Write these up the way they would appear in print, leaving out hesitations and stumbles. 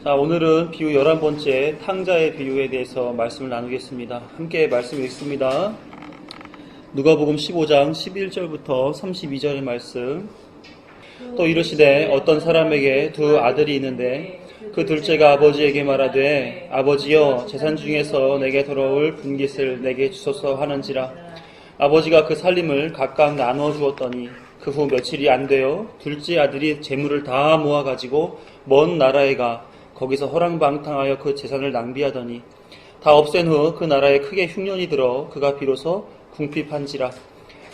자, 오늘은 비유 11번째 탕자의 비유에 대해서 말씀을 나누겠습니다. 함께 말씀 읽습니다. 누가복음 15장 11절부터 32절의 말씀. 또 이르시되 어떤 사람에게 두 아들이 있는데 그 둘째가 아버지에게 말하되 아버지여 재산 중에서 내게 돌아올 분깃을 내게 주소서 하는지라. 아버지가 그 살림을 각각 나누어 주었더니 그 후 며칠이 안 되어 둘째 아들이 재물을 다 모아가지고 먼 나라에 가 거기서 허랑방탕하여 그 재산을 낭비하더니 다 없앤 후 그 나라에 크게 흉년이 들어 그가 비로소 궁핍한지라.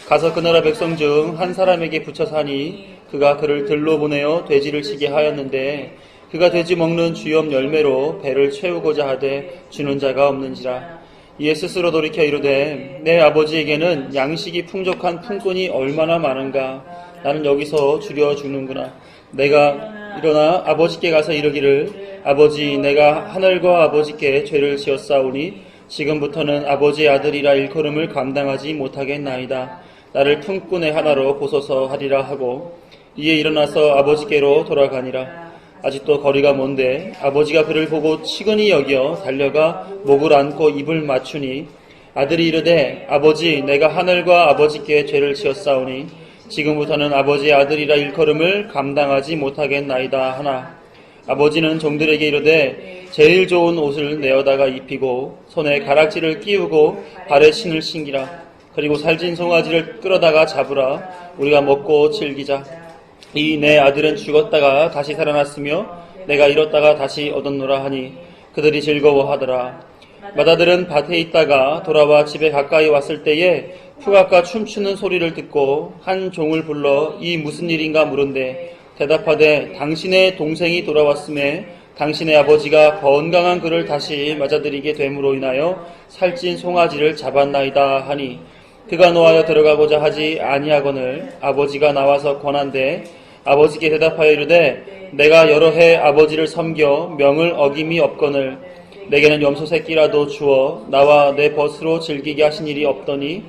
가서 그 나라 백성 중 한 사람에게 붙여 사니 그가 그를 들로 보내어 돼지를 치게 하였는데 그가 돼지 먹는 주염 열매로 배를 채우고자 하되 주는 자가 없는지라. 이에 스스로 돌이켜 이르되 내 아버지에게는 양식이 풍족한 품꾼이 얼마나 많은가. 나는 여기서 줄여 주는구나. 내가 일어나 아버지께 가서 이르기를 아버지 내가 하늘과 아버지께 죄를 지었사오니 지금부터는 아버지의 아들이라 일컬음을 감당하지 못하겠나이다. 나를 품꾼의 하나로 보소서 하리라 하고 이에 일어나서 아버지께로 돌아가니라. 아직도 거리가 먼데 아버지가 그를 보고 치근히 여겨 달려가 목을 안고 입을 맞추니 아들이 이르되 아버지 내가 하늘과 아버지께 죄를 지었사오니 지금부터는 아버지의 아들이라 일컬음을 감당하지 못하겠나이다 하나. 아버지는 종들에게 이르되 제일 좋은 옷을 내어다가 입히고 손에 가락지를 끼우고 발에 신을 신기라. 그리고 살진 송아지를 끌어다가 잡으라. 우리가 먹고 즐기자. 이 내 아들은 죽었다가 다시 살아났으며 내가 잃었다가 다시 얻었노라 하니 그들이 즐거워하더라. 맏아들은 밭에 있다가 돌아와 집에 가까이 왔을 때에 후각과 춤추는 소리를 듣고 한 종을 불러 이 무슨 일인가 물은데 대답하되 당신의 동생이 돌아왔음에 당신의 아버지가 건강한 그를 다시 맞아들이게 됨으로 인하여 살찐 송아지를 잡았나이다 하니 그가 노하여 들어가고자 하지 아니하거늘 아버지가 나와서 권한대 아버지께 대답하여 이르되 내가 여러 해 아버지를 섬겨 명을 어김이 없거늘 내게는 염소 새끼라도 주어 나와 내 벗으로 즐기게 하신 일이 없더니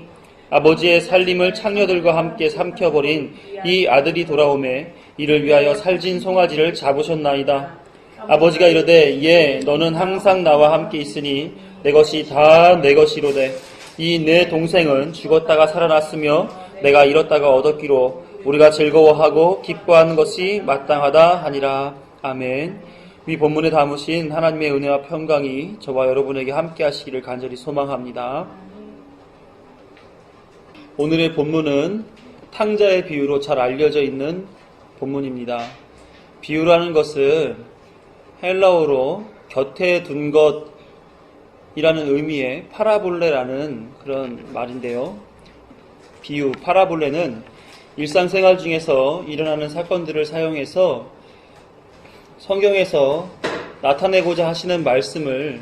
아버지의 살림을 창녀들과 함께 삼켜버린 이 아들이 돌아오매 이를 위하여 살진 송아지를 잡으셨나이다. 아버지가 이르되 예 너는 항상 나와 함께 있으니 내 것이 다 내 것이로되 이 내 동생은 죽었다가 살아났으며 내가 잃었다가 얻었기로 우리가 즐거워하고 기뻐하는 것이 마땅하다 하니라. 아멘. 위 본문에 담으신 하나님의 은혜와 평강이 저와 여러분에게 함께 하시기를 간절히 소망합니다. 오늘의 본문은 탕자의 비유로 잘 알려져 있는 본문입니다. 비유라는 것은 헬라어로 곁에 둔 것이라는 의미의 파라볼레라는 그런 말인데요. 비유, 파라볼레는 일상생활 중에서 일어나는 사건들을 사용해서 성경에서 나타내고자 하시는 말씀을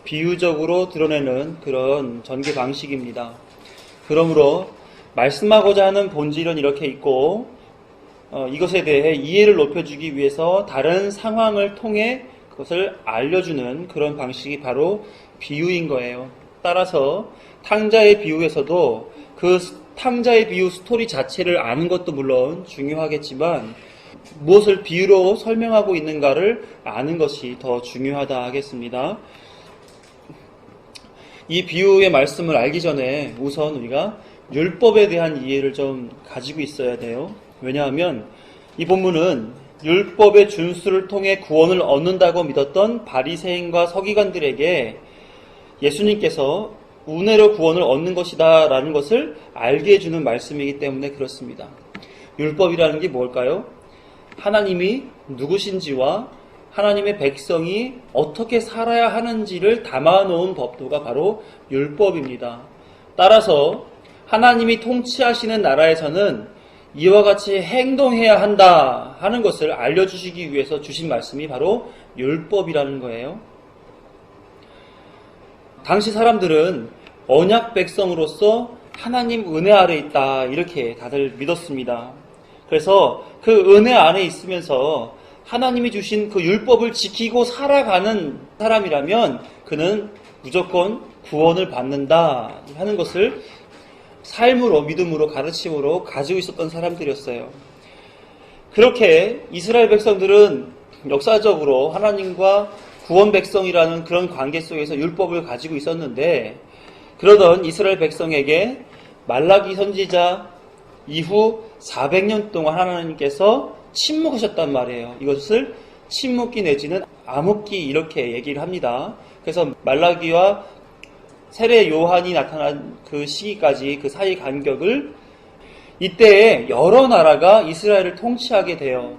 비유적으로 드러내는 그런 전개 방식입니다. 그러므로 말씀하고자 하는 본질은 이렇게 있고 이것에 대해 이해를 높여주기 위해서 다른 상황을 통해 그것을 알려주는 그런 방식이 바로 비유인 거예요. 따라서 탕자의 비유에서도 그 탕자의 비유 스토리 자체를 아는 것도 물론 중요하겠지만 무엇을 비유로 설명하고 있는가를 아는 것이 더 중요하다 하겠습니다. 이 비유의 말씀을 알기 전에 우선 우리가 율법에 대한 이해를 좀 가지고 있어야 돼요. 왜냐하면 이 본문은 율법의 준수를 통해 구원을 얻는다고 믿었던 바리새인과 서기관들에게 예수님께서 은혜로 구원을 얻는 것이다 라는 것을 알게 해주는 말씀이기 때문에 그렇습니다. 율법이라는 게 뭘까요? 하나님이 누구신지와 하나님의 백성이 어떻게 살아야 하는지를 담아놓은 법도가 바로 율법입니다. 따라서 하나님이 통치하시는 나라에서는 이와 같이 행동해야 한다 하는 것을 알려주시기 위해서 주신 말씀이 바로 율법이라는 거예요. 당시 사람들은 언약 백성으로서 하나님 은혜 아래 있다 이렇게 다들 믿었습니다. 그래서 그 은혜 안에 있으면서 하나님이 주신 그 율법을 지키고 살아가는 사람이라면 그는 무조건 구원을 받는다 하는 것을 삶으로 믿음으로 가르침으로 가지고 있었던 사람들이었어요. 그렇게 이스라엘 백성들은 역사적으로 하나님과 구원 백성이라는 그런 관계 속에서 율법을 가지고 있었는데, 그러던 이스라엘 백성에게 말라기 선지자 이후 400년 동안 하나님께서 침묵하셨단 말이에요. 이것을 침묵기 내지는 암흑기 이렇게 얘기를 합니다. 그래서 말라기와 세례 요한이 나타난 그 시기까지 그 사이 간격을, 이때에 여러 나라가 이스라엘을 통치하게 돼요.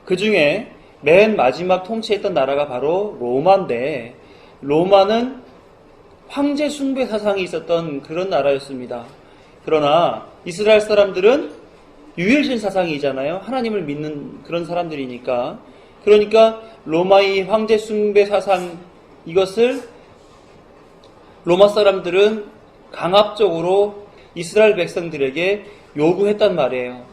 그 중에 맨 마지막 통치했던 나라가 바로 로마인데, 로마는 황제 숭배 사상이 있었던 그런 나라였습니다. 그러나 이스라엘 사람들은 유일신 사상이잖아요. 하나님을 믿는 그런 사람들이니까. 그러니까 로마의 황제 숭배 사상, 이것을 로마 사람들은 강압적으로 이스라엘 백성들에게 요구했단 말이에요.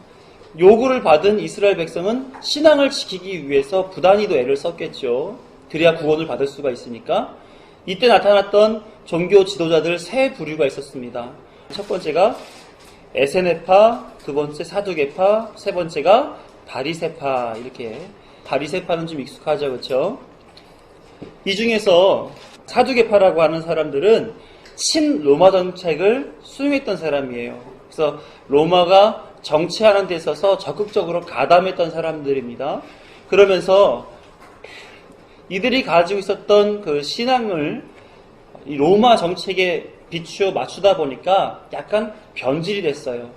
요구를 받은 이스라엘 백성은 신앙을 지키기 위해서 부단히도 애를 썼겠죠. 그래야 구원을 받을 수가 있으니까. 이때 나타났던 종교 지도자들 세 부류가 있었습니다. 첫 번째가 에세네파, 두 번째 사두개파, 세 번째가 바리새파. 이렇게. 바리새파는 좀 익숙하죠, 그렇죠? 이 중에서 사두개파라고 하는 사람들은 친로마 정책을 수용했던 사람이에요. 그래서 로마가 정치하는 데 있어서 적극적으로 가담했던 사람들입니다. 그러면서 이들이 가지고 있었던 그 신앙을 이 로마 정책에 비추어 맞추다 보니까 약간 변질이 됐어요.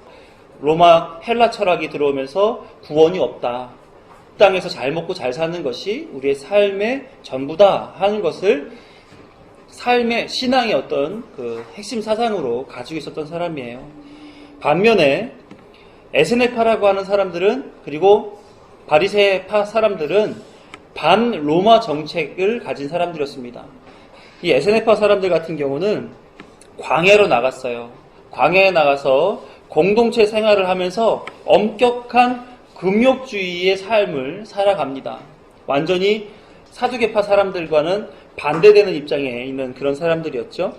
로마 헬라 철학이 들어오면서 구원이 없다. 이 땅에서 잘 먹고 잘 사는 것이 우리의 삶의 전부다 하는 것을 삶의 신앙의 어떤 그 핵심 사상으로 가지고 있었던 사람이에요. 반면에 에스네파라고 하는 사람들은, 그리고 바리새파 사람들은 반 로마 정책을 가진 사람들이었습니다. 이 에스네파 사람들 같은 경우는 광야로 나갔어요. 광야에 나가서 공동체 생활을 하면서 엄격한 금욕주의의 삶을 살아갑니다. 완전히 사두개파 사람들과는 반대되는 입장에 있는 그런 사람들이었죠.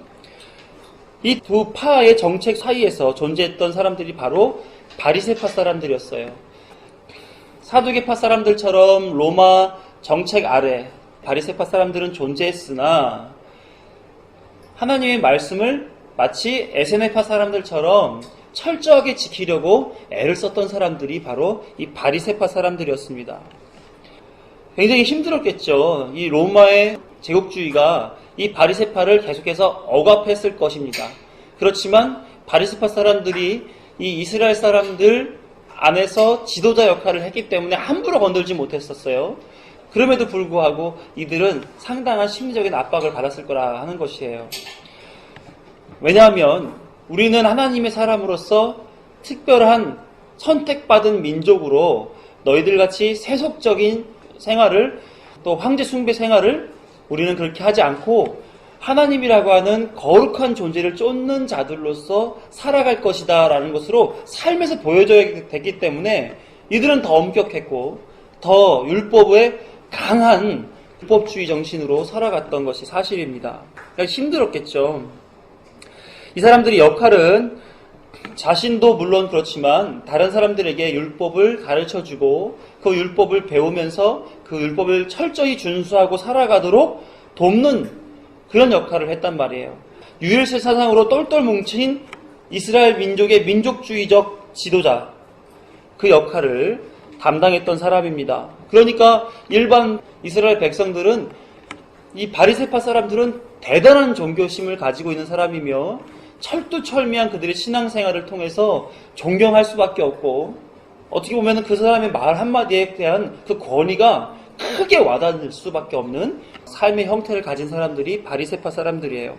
이 두 파의 정책 사이에서 존재했던 사람들이 바로 바리새파 사람들이었어요. 사두개파 사람들처럼 로마 정책 아래 바리새파 사람들은 존재했으나 하나님의 말씀을 마치 에세네파 사람들처럼 철저하게 지키려고 애를 썼던 사람들이 바로 이 바리새파 사람들이었습니다. 굉장히 힘들었겠죠. 이 로마의 제국주의가 이 바리새파를 계속해서 억압했을 것입니다. 그렇지만 바리새파 사람들이 이 이스라엘 사람들 안에서 지도자 역할을 했기 때문에 함부로 건들지 못했었어요. 그럼에도 불구하고 이들은 상당한 심리적인 압박을 받았을 거라 하는 것이에요. 왜냐하면 우리는 하나님의 사람으로서 특별한 선택받은 민족으로 너희들같이 세속적인 생활을, 또 황제 숭배 생활을 우리는 그렇게 하지 않고 하나님이라고 하는 거룩한 존재를 쫓는 자들로서 살아갈 것이다 라는 것으로 삶에서 보여줘야 됐기 때문에 이들은 더 엄격했고 더 율법에 강한 율법주의 정신으로 살아갔던 것이 사실입니다. 그러니까 힘들었겠죠. 이 사람들의 역할은 자신도 물론 그렇지만 다른 사람들에게 율법을 가르쳐주고 그 율법을 배우면서 그 율법을 철저히 준수하고 살아가도록 돕는 그런 역할을 했단 말이에요. 유일세 사상으로 똘똘 뭉친 이스라엘 민족의 민족주의적 지도자, 그 역할을 담당했던 사람입니다. 그러니까 일반 이스라엘 백성들은, 이 바리새파 사람들은 대단한 종교심을 가지고 있는 사람이며 철두철미한 그들의 신앙생활을 통해서 존경할 수밖에 없고, 어떻게 보면 그 사람의 말 한마디에 대한 그 권위가 크게 와닿을 수밖에 없는 삶의 형태를 가진 사람들이 바리새파 사람들이에요.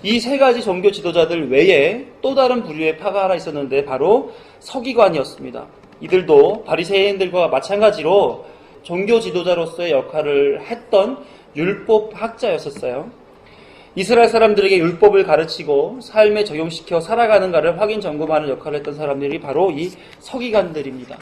이 세 가지 종교 지도자들 외에 또 다른 부류의 파가 하나 있었는데 바로 서기관이었습니다. 이들도 바리새인들과 마찬가지로 종교 지도자로서의 역할을 했던 율법학자였었어요. 이스라엘 사람들에게 율법을 가르치고 삶에 적용시켜 살아가는가를 확인 점검하는 역할을 했던 사람들이 바로 이 서기관들입니다.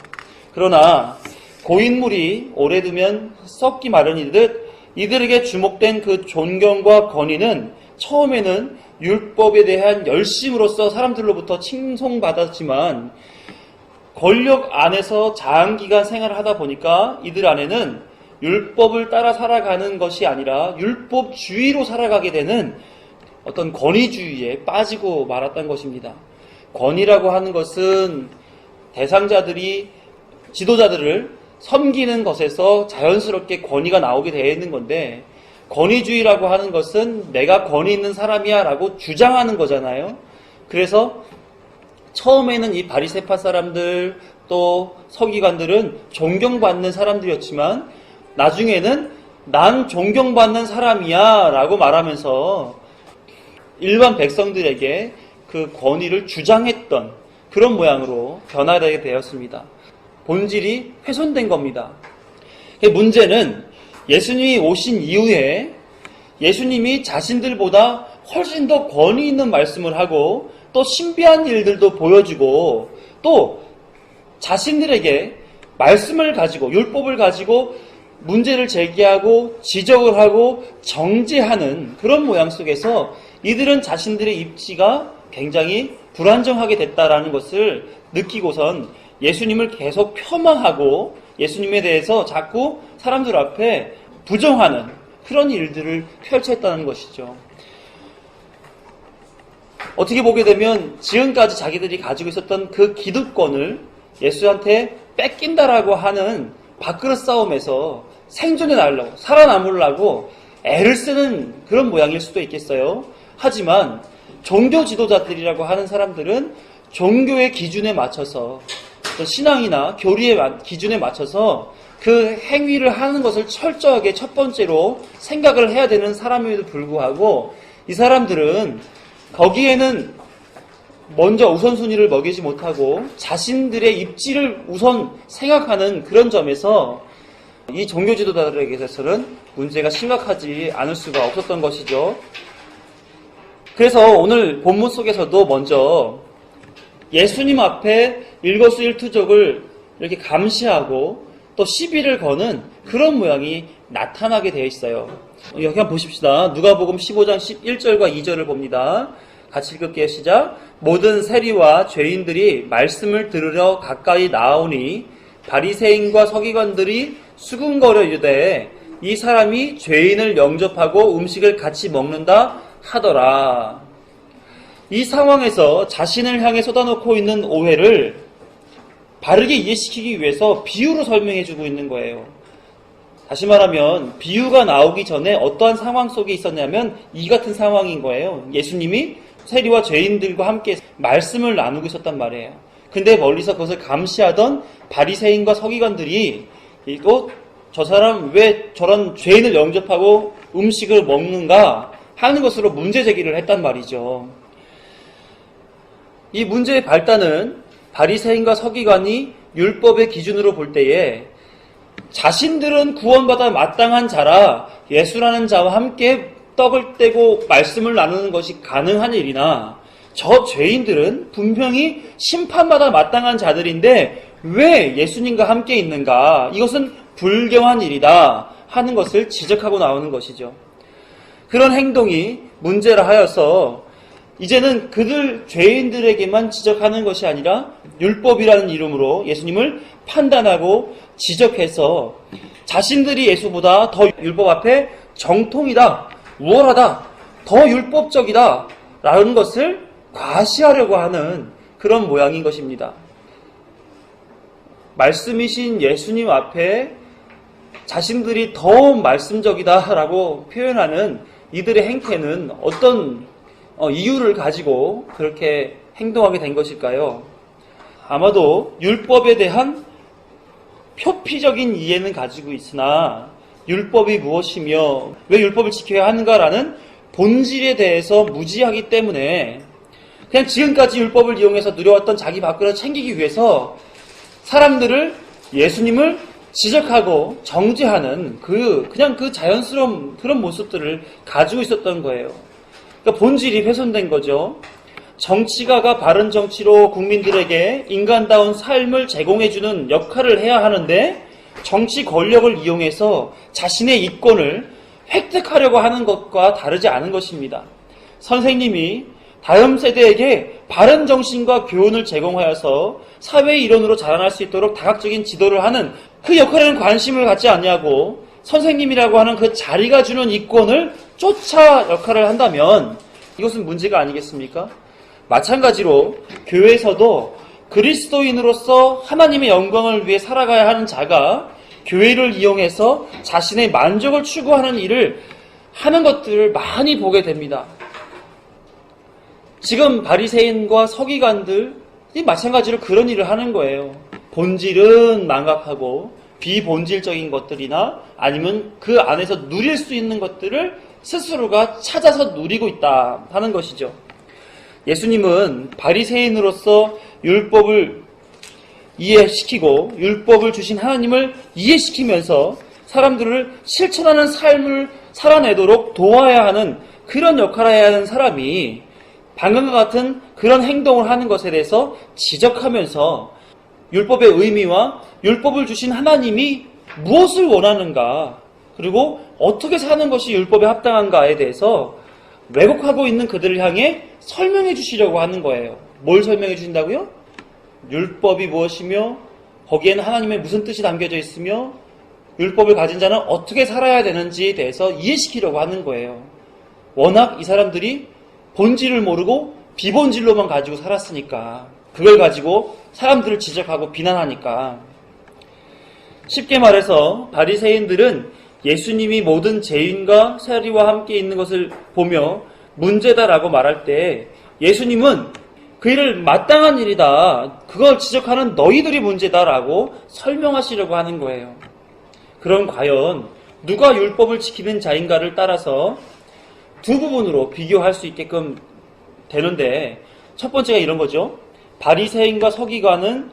그러나 고인물이 오래 두면 썩기 마련이듯 이들에게 주목된 그 존경과 권위는 처음에는 율법에 대한 열심으로써 사람들로부터 칭송받았지만 권력 안에서 장기간 생활을 하다 보니까 이들 안에는 율법을 따라 살아가는 것이 아니라 율법주의로 살아가게 되는 어떤 권위주의에 빠지고 말았던 것입니다. 권위라고 하는 것은 대상자들이 지도자들을 섬기는 것에서 자연스럽게 권위가 나오게 되어 있는 건데, 권위주의라고 하는 것은 내가 권위 있는 사람이야 라고 주장하는 거잖아요. 그래서 처음에는 이 바리새파 사람들 또 서기관들은 존경받는 사람들이었지만 나중에는 난 존경받는 사람이야 라고 말하면서 일반 백성들에게 그 권위를 주장했던 그런 모양으로 변화되게 되었습니다. 본질이 훼손된 겁니다. 문제는 예수님이 오신 이후에 예수님이 자신들보다 훨씬 더 권위 있는 말씀을 하고 또 신비한 일들도 보여주고 또 자신들에게 말씀을 가지고 율법을 가지고 문제를 제기하고 지적을 하고 정죄하는 그런 모양 속에서 이들은 자신들의 입지가 굉장히 불안정하게 됐다라는 것을 느끼고선 예수님을 계속 폄하하고 예수님에 대해서 자꾸 사람들 앞에 부정하는 그런 일들을 펼쳤다는 것이죠. 어떻게 보게 되면 지금까지 자기들이 가지고 있었던 그 기득권을 예수한테 뺏긴다라고 하는 밥그릇 싸움에서 생존해 나려고 살아남으려고 애를 쓰는 그런 모양일 수도 있겠어요. 하지만 종교 지도자들이라고 하는 사람들은 종교의 기준에 맞춰서 신앙이나 교리의 기준에 맞춰서 그 행위를 하는 것을 철저하게 첫 번째로 생각을 해야 되는 사람임에도 불구하고 이 사람들은 거기에는 먼저 우선순위를 먹이지 못하고 자신들의 입지를 우선 생각하는 그런 점에서 이 종교 지도자들에게 있어서는 문제가 심각하지 않을 수가 없었던 것이죠. 그래서 오늘 본문 속에서도 먼저 예수님 앞에 일거수일투족을 이렇게 감시하고 또 시비를 거는 그런 모양이 나타나게 되어 있어요. 여기 한번 보십시다. 누가복음 15장 11절과 2절을 봅니다. 같이 읽을게요. 시작. 모든 세리와 죄인들이 말씀을 들으러 가까이 나오니 바리새인과 서기관들이 수군거려 이르되 이 사람이 죄인을 영접하고 음식을 같이 먹는다 하더라. 이 상황에서 자신을 향해 쏟아놓고 있는 오해를 바르게 이해시키기 위해서 비유로 설명해주고 있는 거예요. 다시 말하면 비유가 나오기 전에 어떠한 상황 속에 있었냐면 이 같은 상황인 거예요. 예수님이 세리와 죄인들과 함께 말씀을 나누고 있었단 말이에요. 근데 멀리서 그것을 감시하던 바리새인과 서기관들이 이거 저 사람 왜 저런 죄인을 영접하고 음식을 먹는가 하는 것으로 문제 제기를 했단 말이죠. 이 문제의 발단은 바리새인과 서기관이 율법의 기준으로 볼 때에 자신들은 구원받아 마땅한 자라 예수라는 자와 함께 떡을 떼고 말씀을 나누는 것이 가능한 일이나 저 죄인들은 분명히 심판받아 마땅한 자들인데 왜 예수님과 함께 있는가? 이것은 불경한 일이다 하는 것을 지적하고 나오는 것이죠. 그런 행동이 문제라 하여서 이제는 그들 죄인들에게만 지적하는 것이 아니라 율법이라는 이름으로 예수님을 판단하고 지적해서 자신들이 예수보다 더 율법 앞에 정통이다, 우월하다, 더 율법적이다 라는 것을 과시하려고 하는 그런 모양인 것입니다. 말씀이신 예수님 앞에 자신들이 더 말씀적이다라고 표현하는 이들의 행태는 어떤 이유를 가지고 그렇게 행동하게 된 것일까요? 아마도 율법에 대한 표피적인 이해는 가지고 있으나 율법이 무엇이며 왜 율법을 지켜야 하는가라는 본질에 대해서 무지하기 때문에 그냥 지금까지 율법을 이용해서 누려왔던 자기 밥그릇을 챙기기 위해서 사람들을 예수님을 지적하고 정죄하는 그냥 그 자연스러운 그런 모습들을 가지고 있었던 거예요. 그러니까 본질이 훼손된 거죠. 정치가가 바른 정치로 국민들에게 인간다운 삶을 제공해주는 역할을 해야 하는데 정치 권력을 이용해서 자신의 이권을 획득하려고 하는 것과 다르지 않은 것입니다. 선생님이 다음 세대에게 바른 정신과 교훈을 제공하여서 사회의 일원으로 자라날 수 있도록 다각적인 지도를 하는 그 역할에는 관심을 갖지 않냐고 선생님이라고 하는 그 자리가 주는 이권을 쫓아 역할을 한다면 이것은 문제가 아니겠습니까? 마찬가지로 교회에서도 그리스도인으로서 하나님의 영광을 위해 살아가야 하는 자가 교회를 이용해서 자신의 만족을 추구하는 일을 하는 것들을 많이 보게 됩니다. 지금 바리새인과 서기관들이 마찬가지로 그런 일을 하는 거예요. 본질은 망각하고 비본질적인 것들이나 아니면 그 안에서 누릴 수 있는 것들을 스스로가 찾아서 누리고 있다 하는 것이죠. 예수님은 바리새인으로서 율법을 이해시키고 율법을 주신 하나님을 이해시키면서 사람들을 실천하는 삶을 살아내도록 도와야 하는 그런 역할을 해야 하는 사람이 방금과 같은 그런 행동을 하는 것에 대해서 지적하면서 율법의 의미와 율법을 주신 하나님이 무엇을 원하는가, 그리고 어떻게 사는 것이 율법에 합당한가에 대해서 왜곡하고 있는 그들을 향해 설명해 주시려고 하는 거예요. 뭘 설명해 주신다고요? 율법이 무엇이며 거기에는 하나님의 무슨 뜻이 담겨져 있으며 율법을 가진 자는 어떻게 살아야 되는지에 대해서 이해시키려고 하는 거예요. 워낙 이 사람들이 본질을 모르고 비본질로만 가지고 살았으니까, 그걸 가지고 사람들을 지적하고 비난하니까. 쉽게 말해서 바리새인들은 예수님이 모든 죄인과 세리와 함께 있는 것을 보며 문제다라고 말할 때 예수님은 그 일을 마땅한 일이다, 그걸 지적하는 너희들이 문제다라고 설명하시려고 하는 거예요. 그럼 과연 누가 율법을 지키는 자인가를 따라서 두 부분으로 비교할 수 있게끔 되는데, 첫 번째가 이런 거죠. 바리새인과 서기관은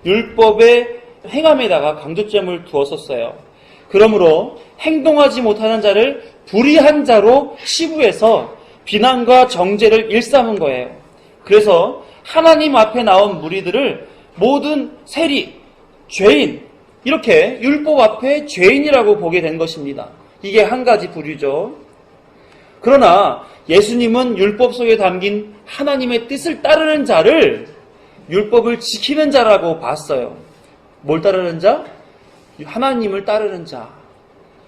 율법의 행함에다가 강조점을 두었었어요. 그러므로 행동하지 못하는 자를 불의한 자로 치부해서 비난과 정죄를 일삼은 거예요. 그래서 하나님 앞에 나온 무리들을 모든 세리, 죄인, 이렇게 율법 앞에 죄인이라고 보게 된 것입니다. 이게 한 가지 부류죠. 그러나 예수님은 율법 속에 담긴 하나님의 뜻을 따르는 자를 율법을 지키는 자라고 봤어요. 뭘 따르는 자? 하나님을 따르는 자.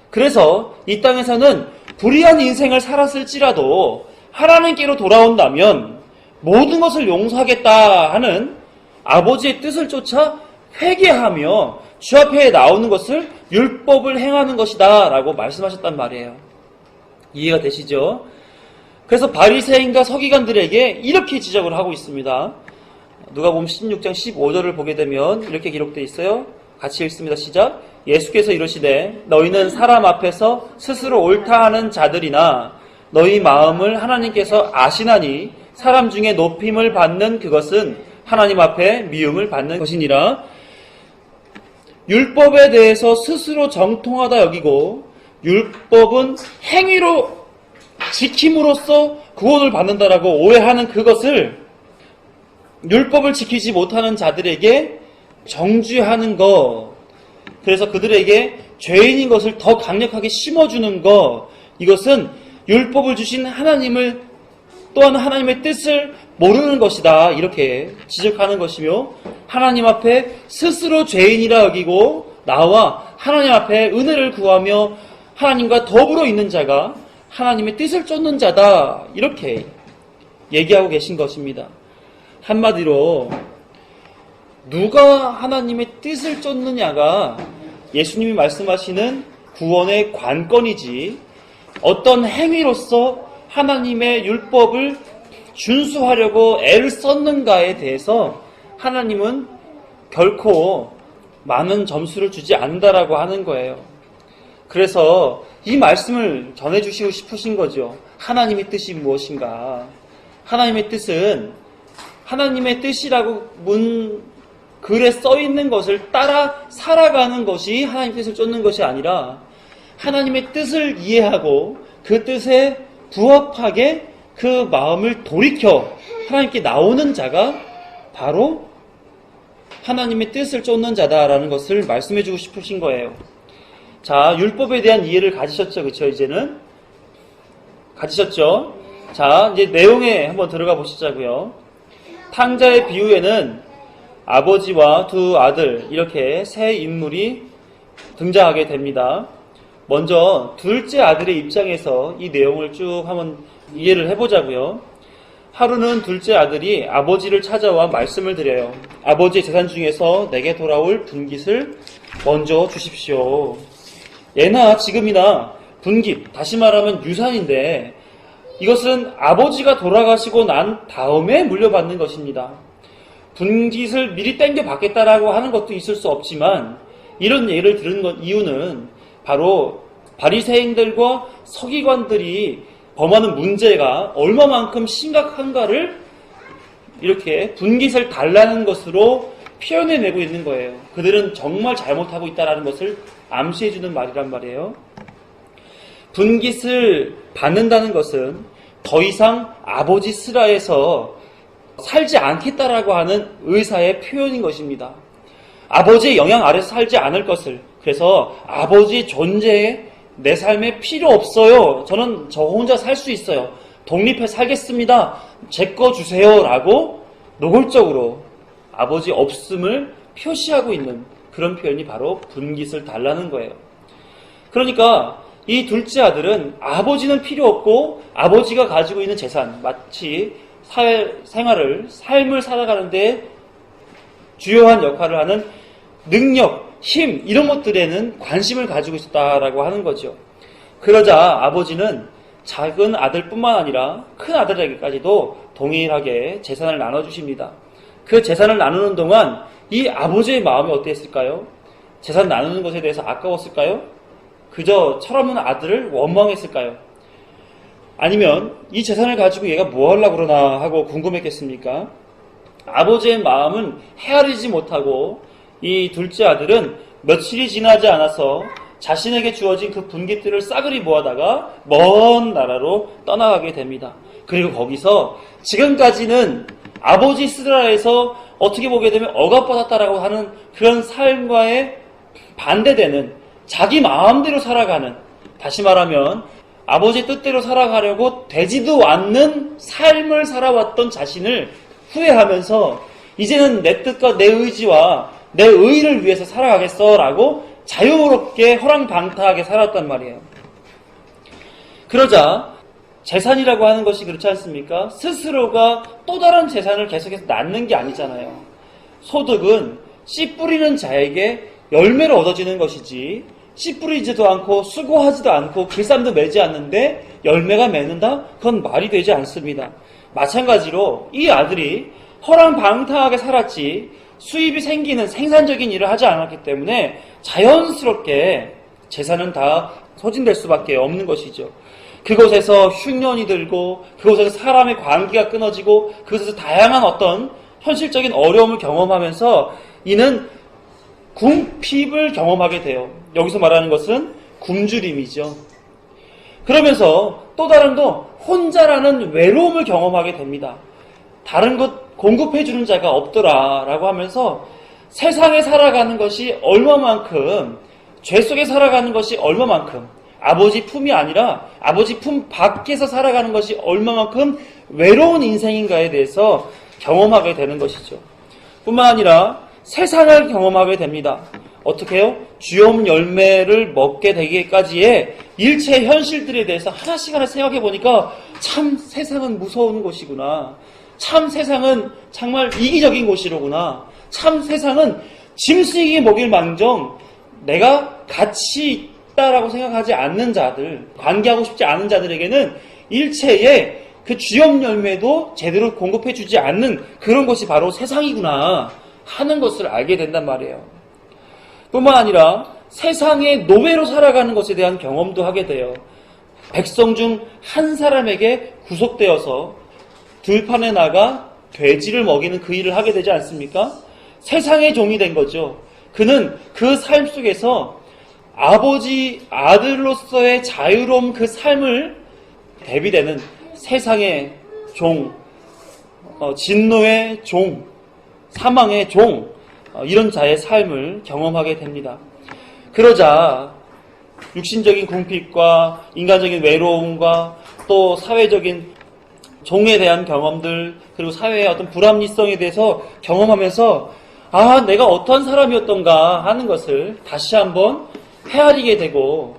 그래서 이 땅에서는 불의한 인생을 살았을지라도 하나님께로 돌아온다면 모든 것을 용서하겠다 하는 아버지의 뜻을 쫓아 회개하며 주 앞에 나오는 것을 율법을 행하는 것이다 라고 말씀하셨단 말이에요. 이해가 되시죠? 그래서 바리새인과 서기관들에게 이렇게 지적을 하고 있습니다. 누가복음 16장 15절을 보게 되면 이렇게 기록되어 있어요. 같이 읽습니다. 시작. 예수께서 이르시되 너희는 사람 앞에서 스스로 옳다 하는 자들이나 너희 마음을 하나님께서 아시나니 사람 중에 높임을 받는 그것은 하나님 앞에 미움을 받는 것이니라. 율법에 대해서 스스로 정통하다 여기고 율법은 행위로 지킴으로써 구원을 받는다라고 오해하는 그것을 율법을 지키지 못하는 자들에게 정죄하는 것, 그래서 그들에게 죄인인 것을 더 강력하게 심어주는 것, 이것은 율법을 주신 하나님을 또한 하나님의 뜻을 모르는 것이다, 이렇게 지적하는 것이며, 하나님 앞에 스스로 죄인이라 여기고 나와 하나님 앞에 은혜를 구하며 하나님과 더불어 있는 자가 하나님의 뜻을 쫓는 자다, 이렇게 얘기하고 계신 것입니다. 한마디로 누가 하나님의 뜻을 쫓느냐가 예수님이 말씀하시는 구원의 관건이지, 어떤 행위로서 하나님의 율법을 준수하려고 애를 썼는가에 대해서 하나님은 결코 많은 점수를 주지 않는다라고 하는 거예요. 그래서 이 말씀을 전해주시고 싶으신 거죠. 하나님의 뜻이 무엇인가? 하나님의 뜻은 하나님의 뜻이라고 글에 써있는 것을 따라 살아가는 것이 하나님의 뜻을 쫓는 것이 아니라 하나님의 뜻을 이해하고 그 뜻에 부합하게 그 마음을 돌이켜 하나님께 나오는 자가 바로 하나님의 뜻을 쫓는 자다라는 것을 말씀해주고 싶으신 거예요. 자, 율법에 대한 이해를 가지셨죠? 그쵸? 이제는? 가지셨죠? 자, 이제 내용에 한번 들어가 보시자고요. 탕자의 비유에는 아버지와 두 아들, 이렇게 세 인물이 등장하게 됩니다. 먼저 둘째 아들의 입장에서 이 내용을 쭉 한번 이해를 해보자고요. 하루는 둘째 아들이 아버지를 찾아와 말씀을 드려요. 아버지의 재산 중에서 내게 돌아올 분깃을 먼저 주십시오. 예나 지금이나 분깃, 다시 말하면 유산인데 이것은 아버지가 돌아가시고 난 다음에 물려받는 것입니다. 분깃을 미리 땡겨 받겠다라고 하는 것도 있을 수 없지만 이런 예를 들은 이유는 바로 바리새인들과 서기관들이 범하는 문제가 얼마만큼 심각한가를 이렇게 분깃을 달라는 것으로 표현해내고 있는 거예요. 그들은 정말 잘못하고 있다는 것을 암시해주는 말이란 말이에요. 분깃을 받는다는 것은 더 이상 아버지 스라에서 살지 않겠다라고 하는 의사의 표현인 것입니다. 아버지의 영향 아래서 살지 않을 것을, 그래서 아버지의 존재에 내 삶에 필요 없어요. 저는 저 혼자 살 수 있어요. 독립해 살겠습니다. 제 거 주세요. 라고 노골적으로 아버지 없음을 표시하고 있는 그런 표현이 바로 분깃을 달라는 거예요. 그러니까 이 둘째 아들은 아버지는 필요 없고 아버지가 가지고 있는 재산, 마치 삶을 살아가는데 주요한 역할을 하는 능력, 힘 이런 것들에는 관심을 가지고 있었다라고 하는 거죠. 그러자 아버지는 작은 아들뿐만 아니라 큰 아들에게까지도 동일하게 재산을 나눠주십니다. 그 재산을 나누는 동안 이 아버지의 마음이 어땠을까요? 재산 나누는 것에 대해서 아까웠을까요? 그저 철없는 아들을 원망했을까요? 아니면 이 재산을 가지고 얘가 뭐 하려고 그러나 하고 궁금했겠습니까? 아버지의 마음은 헤아리지 못하고 이 둘째 아들은 며칠이 지나지 않아서 자신에게 주어진 그 분깃들을 싸그리 모아다가 먼 나라로 떠나가게 됩니다. 그리고 거기서 지금까지는 아버지 스라에서 어떻게 보게 되면 억압받았다라고 하는 그런 삶과의 반대되는 자기 마음대로 살아가는, 다시 말하면 아버지 뜻대로 살아가려고 되지도 않는 삶을 살아왔던 자신을 후회하면서 이제는 내 뜻과 내 의지와 내 의를 위해서 살아가겠어 라고 자유롭게 허랑방탕하게 살았단 말이에요. 그러자 재산이라고 하는 것이 그렇지 않습니까? 스스로가 또 다른 재산을 계속해서 낳는 게 아니잖아요. 소득은 씨 뿌리는 자에게 열매로 얻어지는 것이지, 씨 뿌리지도 않고 수고하지도 않고 길쌈도 매지 않는데 열매가 맺는다? 그건 말이 되지 않습니다. 마찬가지로 이 아들이 허랑방탕하게 살았지 수입이 생기는 생산적인 일을 하지 않았기 때문에 자연스럽게 재산은 다 소진될 수밖에 없는 것이죠. 그곳에서 흉년이 들고 그곳에서 사람의 관계가 끊어지고 그곳에서 다양한 어떤 현실적인 어려움을 경험하면서 이는 궁핍을 경험하게 돼요. 여기서 말하는 것은 굶주림이죠. 그러면서 또 다른 거 혼자라는 외로움을 경험하게 됩니다. 다른 것 공급해주는 자가 없더라라고 하면서 세상에 살아가는 것이 얼마만큼, 죄 속에 살아가는 것이 얼마만큼, 아버지 품이 아니라 아버지 품 밖에서 살아가는 것이 얼마만큼 외로운 인생인가에 대해서 경험하게 되는 것이죠. 뿐만 아니라 세상을 경험하게 됩니다. 어떻게 해요? 주염 열매를 먹게 되기까지의 일체 현실들에 대해서 하나씩 생각해 보니까 참 세상은 무서운 곳이구나. 참 세상은 정말 이기적인 곳이로구나. 참 세상은 짐승에게 먹일 망정 내가 가치 있다라고 생각하지 않는 자들, 관계하고 싶지 않은 자들에게는 일체의 그 주염 열매도 제대로 공급해주지 않는 그런 것이 바로 세상이구나 하는 것을 알게 된단 말이에요. 뿐만 아니라 세상의 노예로 살아가는 것에 대한 경험도 하게 돼요. 백성 중 한 사람에게 구속되어서 들판에 나가 돼지를 먹이는 그 일을 하게 되지 않습니까? 세상의 종이 된 거죠. 그는 그 삶 속에서 아버지 아들로서의 자유로운 그 삶을 대비되는 세상의 종, 진노의 종, 사망의 종, 이런 자의 삶을 경험하게 됩니다. 그러자 육신적인 궁핍과 인간적인 외로움과 또 사회적인 종에 대한 경험들, 그리고 사회의 어떤 불합리성에 대해서 경험하면서 아, 내가 어떤 사람이었던가 하는 것을 다시 한번 헤아리게 되고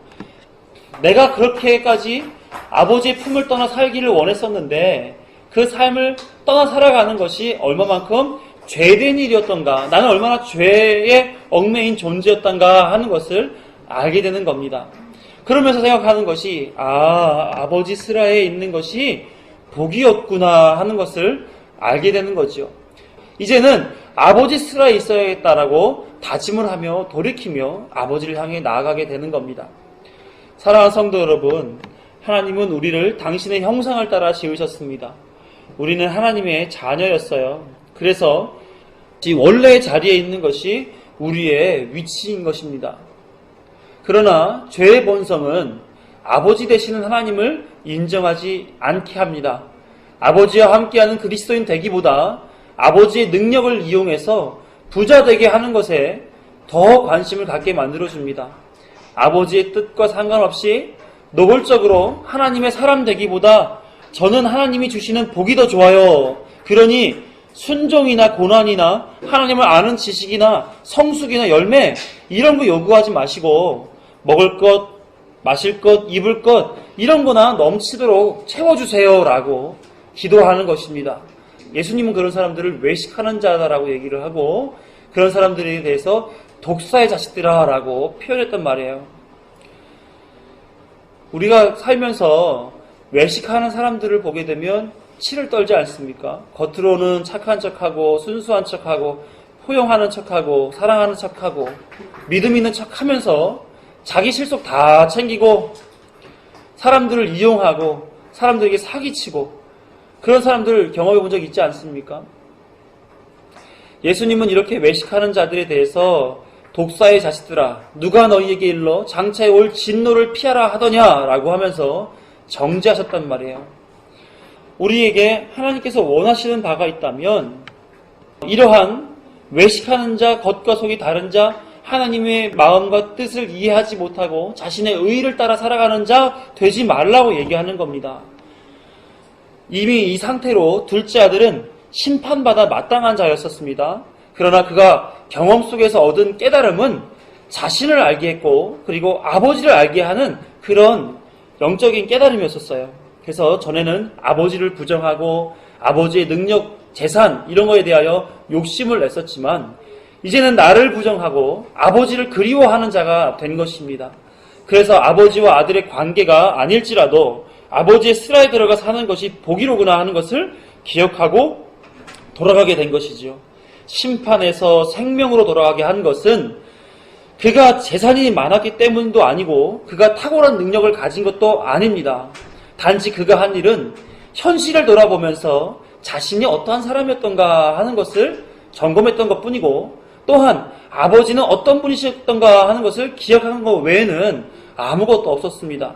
내가 그렇게까지 아버지의 품을 떠나 살기를 원했었는데 그 삶을 떠나 살아가는 것이 얼마만큼 죄된 일이었던가, 나는 얼마나 죄에 얽매인 존재였던가 하는 것을 알게 되는 겁니다. 그러면서 생각하는 것이 아버지 스라에 있는 것이 복이었구나 하는 것을 알게 되는 거죠. 이제는 아버지 스라에 있어야겠다라고 다짐을 하며 돌이키며 아버지를 향해 나아가게 되는 겁니다. 사랑하는 성도 여러분, 하나님은 우리를 당신의 형상을 따라 지으셨습니다. 우리는 하나님의 자녀였어요. 그래서 원래의 자리에 있는 것이 우리의 위치인 것입니다. 그러나 죄의 본성은 아버지 되시는 하나님을 인정하지 않게 합니다. 아버지와 함께하는 그리스도인 되기보다 아버지의 능력을 이용해서 부자 되게 하는 것에 더 관심을 갖게 만들어줍니다. 아버지의 뜻과 상관없이 노골적으로 하나님의 사람 되기보다 저는 하나님이 주시는 복이 더 좋아요. 그러니 순종이나 고난이나 하나님을 아는 지식이나 성숙이나 열매 이런 거 요구하지 마시고 먹을 것, 마실 것, 입을 것 이런 거나 넘치도록 채워주세요 라고 기도하는 것입니다. 예수님은 그런 사람들을 외식하는 자다라고 얘기를 하고 그런 사람들에 대해서 독사의 자식들아 라고 표현했단 말이에요. 우리가 살면서 외식하는 사람들을 보게 되면 치를 떨지 않습니까? 겉으로는 착한 척하고 순수한 척하고 포용하는 척하고 사랑하는 척하고 믿음 있는 척하면서 자기 실속 다 챙기고 사람들을 이용하고 사람들에게 사기치고 그런 사람들 경험해 본 적 있지 않습니까? 예수님은 이렇게 외식하는 자들에 대해서 독사의 자식들아 누가 너희에게 일러 장차에 올 진노를 피하라 하더냐라고 하면서 정죄하셨단 말이에요. 우리에게 하나님께서 원하시는 바가 있다면 이러한 외식하는 자, 겉과 속이 다른 자, 하나님의 마음과 뜻을 이해하지 못하고 자신의 의의를 따라 살아가는 자 되지 말라고 얘기하는 겁니다. 이미 이 상태로 둘째 아들은 심판받아 마땅한 자였었습니다. 그러나 그가 경험 속에서 얻은 깨달음은 자신을 알게 했고 그리고 아버지를 알게 하는 그런 영적인 깨달음이었었어요. 그래서 전에는 아버지를 부정하고 아버지의 능력, 재산 이런 거에 대하여 욕심을 냈었지만 이제는 나를 부정하고 아버지를 그리워하는 자가 된 것입니다. 그래서 아버지와 아들의 관계가 아닐지라도 아버지의 스라에 들어가 사는 것이 복이로구나 하는 것을 기억하고 돌아가게 된 것이지요. 심판에서 생명으로 돌아가게 한 것은 그가 재산이 많았기 때문도 아니고 그가 탁월한 능력을 가진 것도 아닙니다. 단지 그가 한 일은 현실을 돌아보면서 자신이 어떠한 사람이었던가 하는 것을 점검했던 것뿐이고 또한 아버지는 어떤 분이셨던가 하는 것을 기억하는 것 외에는 아무것도 없었습니다.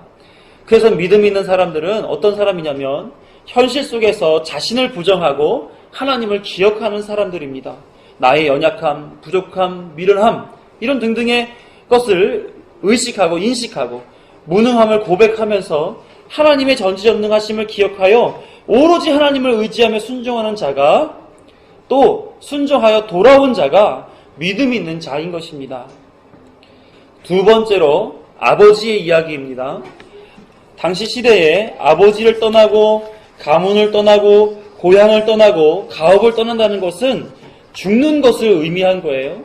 그래서 믿음 있는 사람들은 어떤 사람이냐면 현실 속에서 자신을 부정하고 하나님을 기억하는 사람들입니다. 나의 연약함, 부족함, 미련함 이런 등등의 것을 의식하고 인식하고 무능함을 고백하면서 하나님의 전지전능하심을 기억하여 오로지 하나님을 의지하며 순종하는 자가 또 순종하여 돌아온 자가 믿음 있는 자인 것입니다. 두 번째로 아버지의 이야기입니다. 당시 시대에 아버지를 떠나고 가문을 떠나고 고향을 떠나고 가업을 떠난다는 것은 죽는 것을 의미한 거예요.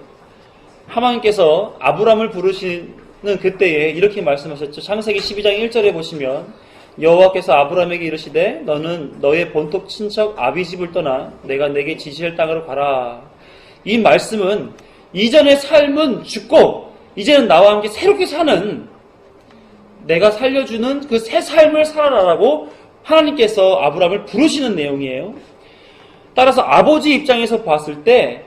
하나님께서 아브람을 부르시는 그때에 이렇게 말씀하셨죠. 창세기 12장 1절에 보시면 여호와께서 아브람에게 이르시되 너는 너의 본토 친척 아비집을 떠나 내가 내게 지시할 땅으로 가라. 이 말씀은 이전의 삶은 죽고 이제는 나와 함께 새롭게 사는 내가 살려주는 그 새 삶을 살아라라고 하나님께서 아브람을 부르시는 내용이에요. 따라서 아버지 입장에서 봤을 때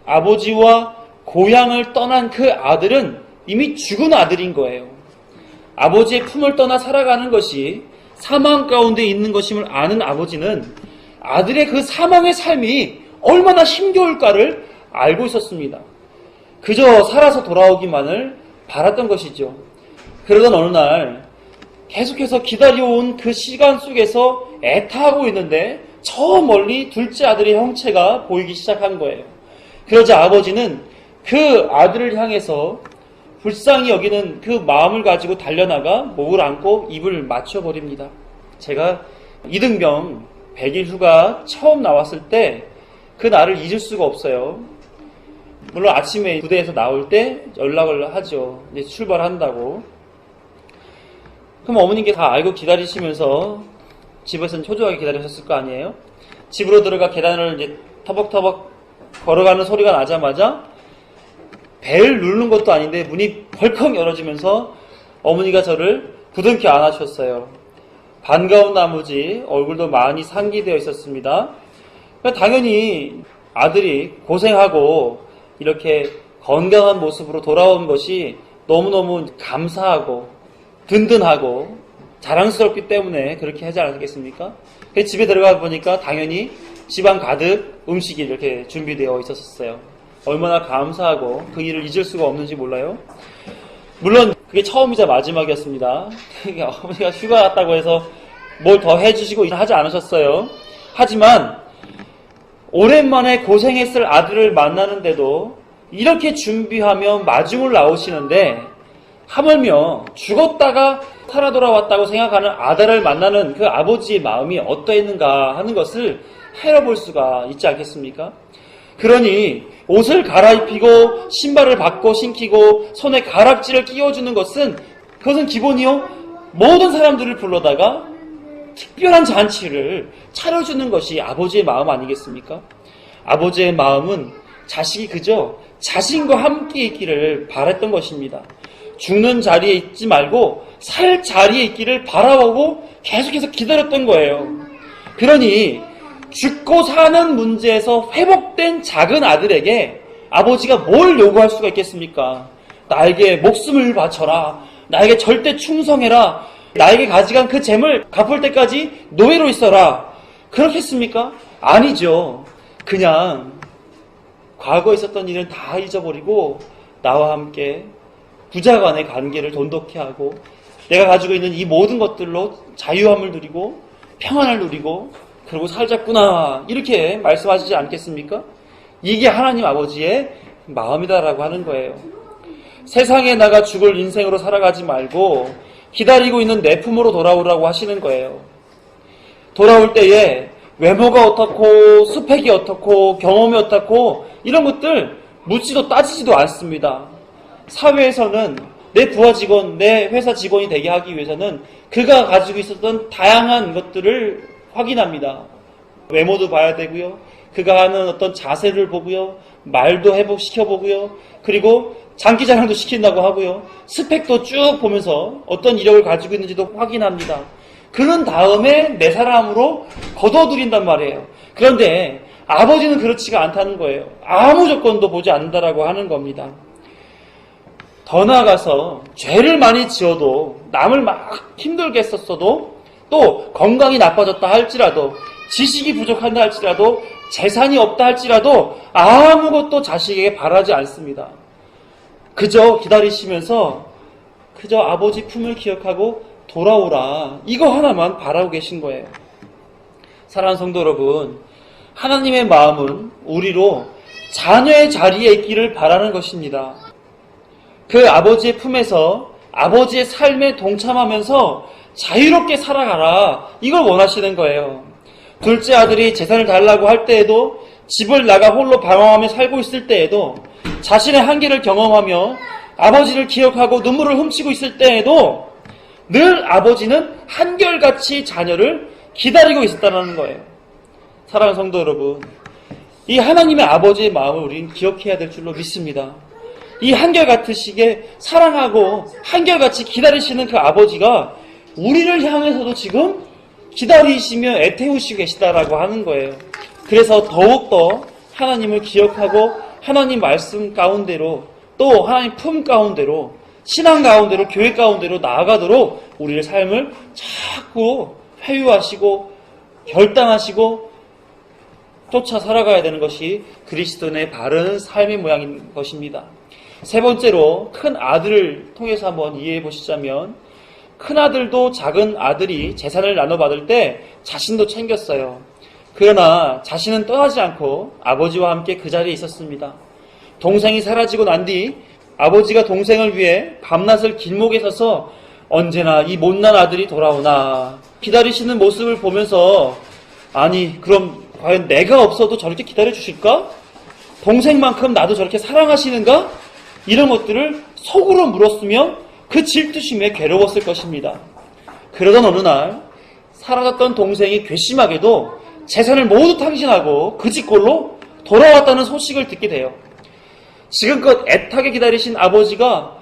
아버지와 고향을 떠난 그 아들은 이미 죽은 아들인 거예요. 아버지의 품을 떠나 살아가는 것이 사망 가운데 있는 것임을 아는 아버지는 아들의 그 사망의 삶이 얼마나 힘겨울까를 알고 있었습니다. 그저 살아서 돌아오기만을 바랐던 것이죠. 그러던 어느 날 계속해서 기다려온 그 시간 속에서 애타하고 있는데 저 멀리 둘째 아들의 형체가 보이기 시작한 거예요. 그러자 아버지는 그 아들을 향해서 불쌍히 여기는 그 마음을 가지고 달려나가 목을 안고 입을 맞춰버립니다. 제가 이등병 100일 휴가 처음 나왔을 때 그 날을 잊을 수가 없어요. 물론 아침에 부대에서 나올 때 연락을 하죠. 이제 출발한다고. 그럼 어머님께 다 알고 기다리시면서 집에서는 초조하게 기다리셨을 거 아니에요? 집으로 들어가 계단을 이제 터벅터벅 걸어가는 소리가 나자마자 벨 누르는 것도 아닌데 문이 벌컥 열어지면서 어머니가 저를 부둥켜 안아주셨어요. 반가운 나머지 얼굴도 많이 상기되어 있었습니다. 그러니까 당연히 아들이 고생하고 이렇게 건강한 모습으로 돌아온 것이 너무너무 감사하고 든든하고 자랑스럽기 때문에 그렇게 하지 않았겠습니까? 집에 들어가 보니까 당연히 집안 가득 음식이 이렇게 준비되어 있었어요. 얼마나 감사하고 그 일을 잊을 수가 없는지 몰라요. 물론 그게 처음이자 마지막이었습니다. 어머니가 휴가 갔다고 해서 뭘 더 해주시고 하지 않으셨어요. 하지만 오랜만에 고생했을 아들을 만나는데도 이렇게 준비하며 마중을 나오시는데 하물며 죽었다가 살아 돌아왔다고 생각하는 아들을 만나는 그 아버지의 마음이 어떠했는가 하는 것을 헤아려볼 수가 있지 않겠습니까? 그러니 옷을 갈아입히고 신발을 바꿔 신기고 손에 가락지를 끼워주는 것은 그것은 기본이요. 모든 사람들을 불러다가 특별한 잔치를 차려주는 것이 아버지의 마음 아니겠습니까? 아버지의 마음은 자식이 그저 자신과 함께 있기를 바랬던 것입니다. 죽는 자리에 있지 말고 살 자리에 있기를 바라보고 계속해서 기다렸던 거예요. 그러니 죽고 사는 문제에서 회복된 작은 아들에게 아버지가 뭘 요구할 수가 있겠습니까? 나에게 목숨을 바쳐라. 나에게 절대 충성해라. 나에게 가져간 그 잼을 갚을 때까지 노예로 있어라. 그렇겠습니까? 아니죠. 그냥 과거에 있었던 일은 다 잊어버리고 나와 함께 부자 간의 관계를 돈독히 하고 내가 가지고 있는 이 모든 것들로 자유함을 누리고 평안을 누리고 그러고 살자꾸나 이렇게 말씀하시지 않겠습니까? 이게 하나님 아버지의 마음이다라고 하는 거예요. 세상에 나가 죽을 인생으로 살아가지 말고 기다리고 있는 내 품으로 돌아오라고 하시는 거예요. 돌아올 때에 외모가 어떻고 스펙이 어떻고 경험이 어떻고 이런 것들 묻지도 따지지도 않습니다. 사회에서는 내 부하 직원, 내 회사 직원이 되게 하기 위해서는 그가 가지고 있었던 다양한 것들을 확인합니다. 외모도 봐야 되고요. 그가 하는 어떤 자세를 보고요. 말도 회복시켜보고요. 그리고 장기자랑도 시킨다고 하고요. 스펙도 쭉 보면서 어떤 이력을 가지고 있는지도 확인합니다. 그런 다음에 내 사람으로 거둬들인단 말이에요. 그런데 아버지는 그렇지가 않다는 거예요. 아무 조건도 보지 않는다라고 하는 겁니다. 더 나아가서 죄를 많이 지어도 남을 막 힘들게 했었어도 또 건강이 나빠졌다 할지라도 지식이 부족한다 할지라도 재산이 없다 할지라도 아무것도 자식에게 바라지 않습니다. 그저 기다리시면서 그저 아버지 품을 기억하고 돌아오라. 이거 하나만 바라고 계신 거예요. 사랑하는 성도 여러분, 하나님의 마음은 우리로 자녀의 자리에 있기를 바라는 것입니다. 그 아버지의 품에서 아버지의 삶에 동참하면서 자유롭게 살아가라. 이걸 원하시는 거예요. 둘째 아들이 재산을 달라고 할 때에도 집을 나가 홀로 방황하며 살고 있을 때에도 자신의 한계를 경험하며 아버지를 기억하고 눈물을 훔치고 있을 때에도 늘 아버지는 한결같이 자녀를 기다리고 있었다는 거예요. 사랑하는 성도 여러분, 이 하나님의 아버지의 마음을 우리는 기억해야 될 줄로 믿습니다. 이 한결같으시게 사랑하고 한결같이 기다리시는 그 아버지가 우리를 향해서도 지금 기다리시며 애태우시고 계시다라고 하는 거예요. 그래서 더욱더 하나님을 기억하고 하나님 말씀 가운데로 또 하나님 품 가운데로 신앙 가운데로 교회 가운데로 나아가도록 우리의 삶을 자꾸 회유하시고 결단하시고 쫓아 살아가야 되는 것이 그리스도인의 바른 삶의 모양인 것입니다. 세 번째로 큰 아들을 통해서 한번 이해해 보시자면 큰 아들도 작은 아들이 재산을 나눠받을 때 자신도 챙겼어요. 그러나 자신은 떠나지 않고 아버지와 함께 그 자리에 있었습니다. 동생이 사라지고 난 뒤 아버지가 동생을 위해 밤낮을 길목에 서서 언제나 이 못난 아들이 돌아오나 기다리시는 모습을 보면서 아니 그럼 과연 내가 없어도 저렇게 기다려 주실까? 동생만큼 나도 저렇게 사랑하시는가? 이런 것들을 속으로 물었으며 그 질투심에 괴로웠을 것입니다. 그러던 어느 날 사라졌던 동생이 괘씸하게도 재산을 모두 탕진하고 그 집골로 돌아왔다는 소식을 듣게 돼요. 지금껏 애타게 기다리신 아버지가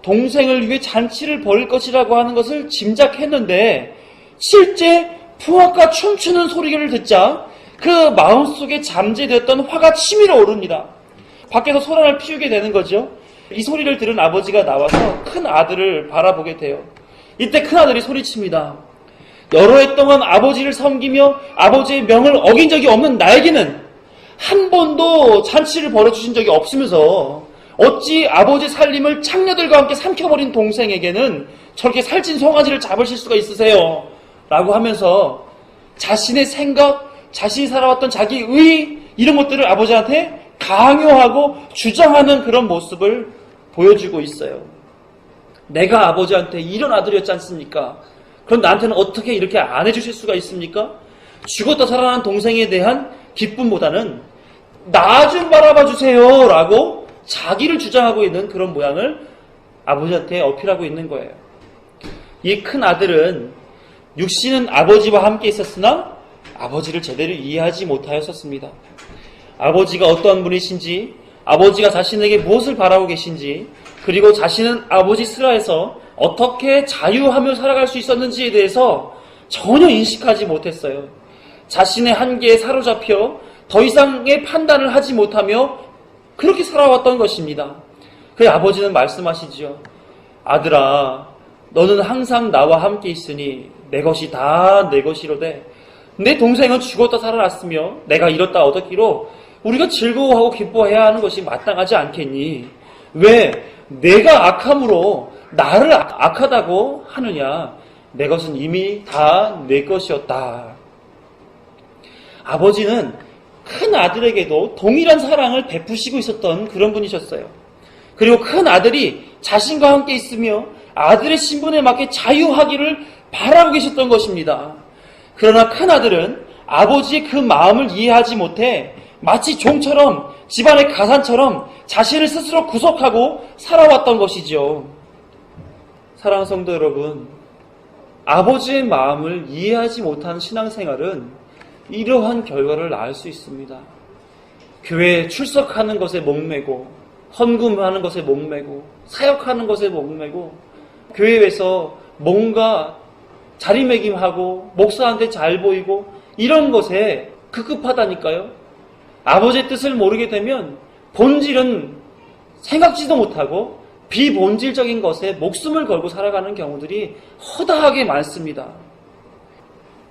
동생을 위해 잔치를 벌일 것이라고 하는 것을 짐작했는데 실제 풍악과 춤추는 소리를 듣자 그 마음속에 잠재되었던 화가 치밀어 오릅니다. 밖에서 소란을 피우게 되는 거죠. 이 소리를 들은 아버지가 나와서 큰 아들을 바라보게 돼요. 이때 큰 아들이 소리칩니다. 여러 해 동안 아버지를 섬기며 아버지의 명을 어긴 적이 없는 나에게는 한 번도 잔치를 벌여주신 적이 없으면서 어찌 아버지 살림을 창녀들과 함께 삼켜버린 동생에게는 저렇게 살찐 송아지를 잡으실 수가 있으세요? 라고 하면서 자신의 생각, 자신이 살아왔던 자기 의 이런 것들을 아버지한테 강요하고 주장하는 그런 모습을 보여주고 있어요. 내가 아버지한테 이런 아들이었지 않습니까? 그럼 나한테는 어떻게 이렇게 안 해주실 수가 있습니까? 죽었다 살아난 동생에 대한 기쁨보다는 나 좀 바라봐 주세요 라고 자기를 주장하고 있는 그런 모양을 아버지한테 어필하고 있는 거예요. 이 큰 아들은 육신은 아버지와 함께 있었으나 아버지를 제대로 이해하지 못하였었습니다. 아버지가 어떠한 분이신지, 아버지가 자신에게 무엇을 바라고 계신지, 그리고 자신은 아버지 슬하에서 어떻게 자유하며 살아갈 수 있었는지에 대해서 전혀 인식하지 못했어요. 자신의 한계에 사로잡혀 더 이상의 판단을 하지 못하며 그렇게 살아왔던 것입니다. 그 아버지는 말씀하시죠. 아들아, 너는 항상 나와 함께 있으니 내 것이 다 내 것이로되 내 동생은 죽었다 살아났으며 내가 잃었다 얻었기로 우리가 즐거워하고 기뻐해야 하는 것이 마땅하지 않겠니? 왜 내가 악함으로 나를 악하다고 하느냐? 내 것은 이미 다 내 것이었다. 아버지는 큰 아들에게도 동일한 사랑을 베푸시고 있었던 그런 분이셨어요. 그리고 큰 아들이 자신과 함께 있으며 아들의 신분에 맞게 자유하기를 바라고 계셨던 것입니다. 그러나 큰 아들은 아버지의 그 마음을 이해하지 못해 마치 종처럼 집안의 가산처럼 자신을 스스로 구속하고 살아왔던 것이죠. 사랑하는 성도 여러분, 아버지의 마음을 이해하지 못한 신앙생활은 이러한 결과를 낳을 수 있습니다. 교회에 출석하는 것에 목매고 헌금하는 것에 목매고 사역하는 것에 목매고 교회에서 뭔가 자리매김하고 목사한테 잘 보이고 이런 것에 급급하다니까요. 아버지의 뜻을 모르게 되면 본질은 생각지도 못하고 비본질적인 것에 목숨을 걸고 살아가는 경우들이 허다하게 많습니다.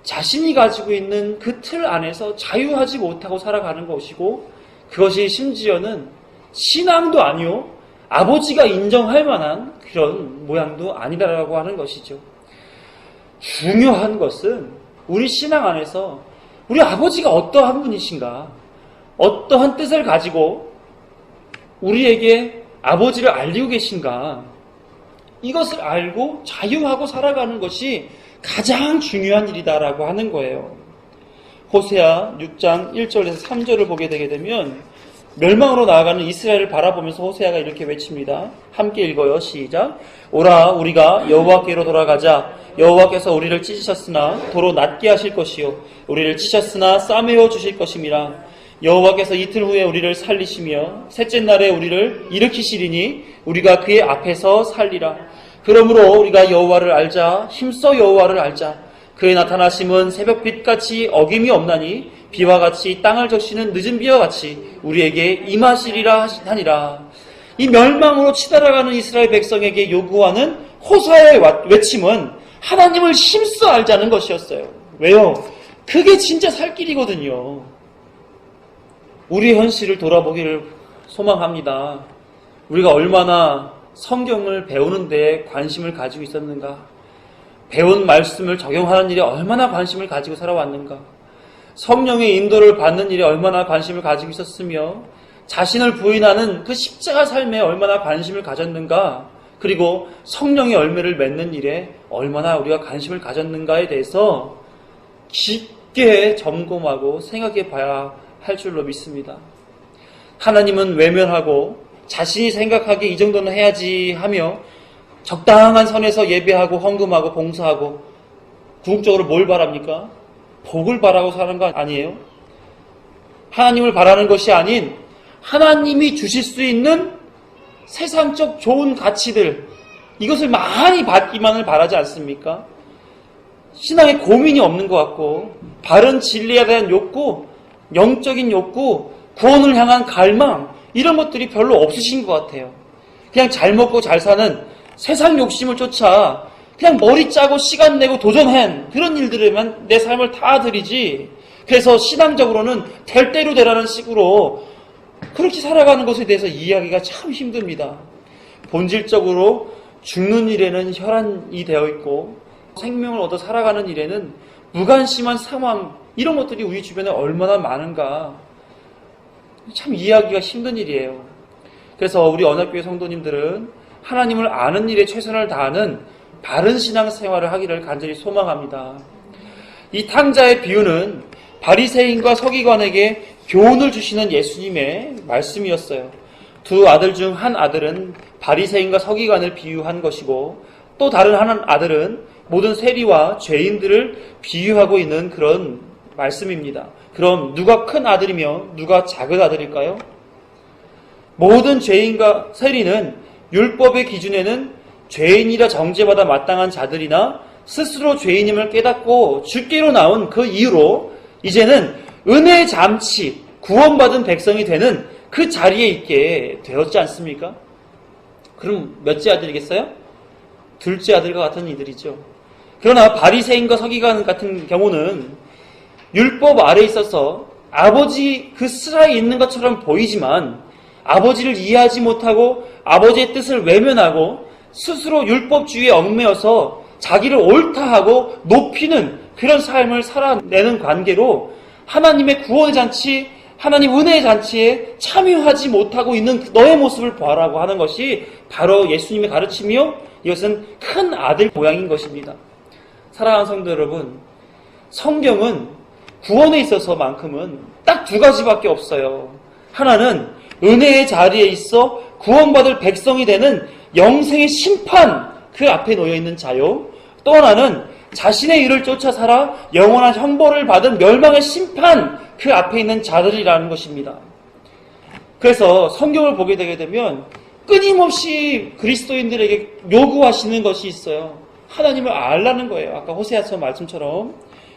자신이 가지고 있는 그 틀 안에서 자유하지 못하고 살아가는 것이고 그것이 심지어는 신앙도 아니요 아버지가 인정할 만한 그런 모양도 아니다라고 하는 것이죠. 중요한 것은 우리 신앙 안에서 우리 아버지가 어떠한 분이신가, 어떠한 뜻을 가지고 우리에게 아버지를 알리고 계신가, 이것을 알고 자유하고 살아가는 것이 가장 중요한 일이다라고 하는 거예요. 호세아 6장 1절에서 3절을 보게 되게 되면 멸망으로 나아가는 이스라엘을 바라보면서 호세아가 이렇게 외칩니다. 함께 읽어요. 시작. 오라 우리가 여호와께로 돌아가자. 여호와께서 우리를 찢으셨으나 도로 낫게 하실 것이요 우리를 찢으셨으나 싸매어 주실 것임이라. 여호와께서 이틀 후에 우리를 살리시며 셋째 날에 우리를 일으키시리니 우리가 그의 앞에서 살리라. 그러므로 우리가 여호와를 알자. 힘써 여호와를 알자. 그의 나타나심은 새벽빛같이 어김이 없나니 비와 같이 땅을 적시는 늦은 비와 같이 우리에게 임하시리라 하니라. 이 멸망으로 치달아가는 이스라엘 백성에게 요구하는 호세아의 외침은 하나님을 힘써 알자는 것이었어요. 왜요? 그게 진짜 살 길이거든요. 우리의 현실을 돌아보기를 소망합니다. 우리가 얼마나 성경을 배우는 데 관심을 가지고 있었는가? 배운 말씀을 적용하는 일에 얼마나 관심을 가지고 살아왔는가? 성령의 인도를 받는 일에 얼마나 관심을 가지고 있었으며 자신을 부인하는 그 십자가 삶에 얼마나 관심을 가졌는가, 그리고 성령의 열매를 맺는 일에 얼마나 우리가 관심을 가졌는가에 대해서 깊게 점검하고 생각해 봐야 할 줄로 믿습니다. 하나님은 외면하고 자신이 생각하기에 이 정도는 해야지 하며 적당한 선에서 예배하고 헌금하고 봉사하고 궁극적으로 뭘 바랍니까? 복을 바라고 사는 거 아니에요? 하나님을 바라는 것이 아닌 하나님이 주실 수 있는 세상적 좋은 가치들, 이것을 많이 받기만을 바라지 않습니까? 신앙에 고민이 없는 것 같고, 바른 진리에 대한 욕구, 영적인 욕구, 구원을 향한 갈망, 이런 것들이 별로 없으신 것 같아요. 그냥 잘 먹고 잘 사는 세상 욕심을 쫓아 그냥 머리 짜고 시간 내고 도전한 그런 일들에만 내 삶을 다 드리지, 그래서 신앙적으로는 될 대로 되라는 식으로 그렇게 살아가는 것에 대해서 이해하기가 참 힘듭니다. 본질적으로 죽는 일에는 혈안이 되어 있고 생명을 얻어 살아가는 일에는 무관심한 상황, 이런 것들이 우리 주변에 얼마나 많은가 참 이해하기가 힘든 일이에요. 그래서 우리 언약교회 성도님들은 하나님을 아는 일에 최선을 다하는 바른 신앙생활을 하기를 간절히 소망합니다. 이 탕자의 비유는 바리새인과 서기관에게 교훈을 주시는 예수님의 말씀이었어요. 두 아들 중 한 아들은 바리새인과 서기관을 비유한 것이고, 또 다른 한 아들은 모든 세리와 죄인들을 비유하고 있는 그런 말씀입니다. 그럼 누가 큰 아들이며 누가 작은 아들일까요? 모든 죄인과 세리는 율법의 기준에는 죄인이라 정죄받아 마땅한 자들이나 스스로 죄인임을 깨닫고 주께로 나온 그 이유로 이제는 은혜의 잠시, 구원받은 백성이 되는 그 자리에 있게 되었지 않습니까? 그럼 몇째 아들이겠어요? 둘째 아들과 같은 이들이죠. 그러나 바리새인과 서기관 같은 경우는 율법 아래에 있어서 아버지 그 슬하에 있는 것처럼 보이지만 아버지를 이해하지 못하고 아버지의 뜻을 외면하고 스스로 율법주의에 얽매여서 자기를 옳다하고 높이는 그런 삶을 살아내는 관계로 하나님의 구원의 잔치, 하나님 은혜의 잔치에 참여하지 못하고 있는 너의 모습을 보아라고 하는 것이 바로 예수님의 가르침이요, 이것은 큰 아들 모양인 것입니다. 사랑하는 성도 여러분, 성경은 구원에 있어서만큼은 딱 두 가지밖에 없어요. 하나는 은혜의 자리에 있어 구원받을 백성이 되는 영생의 심판, 그 앞에 놓여있는 자요, 또 하나는 자신의 일을 쫓아 살아 영원한 형벌을 받은 멸망의 심판, 그 앞에 있는 자들이라는 것입니다. 그래서 성경을 보게 되게 되면 끊임없이 그리스도인들에게 요구하시는 것이 있어요. 하나님을 알라는 거예요. 아까 호세아서 말씀처럼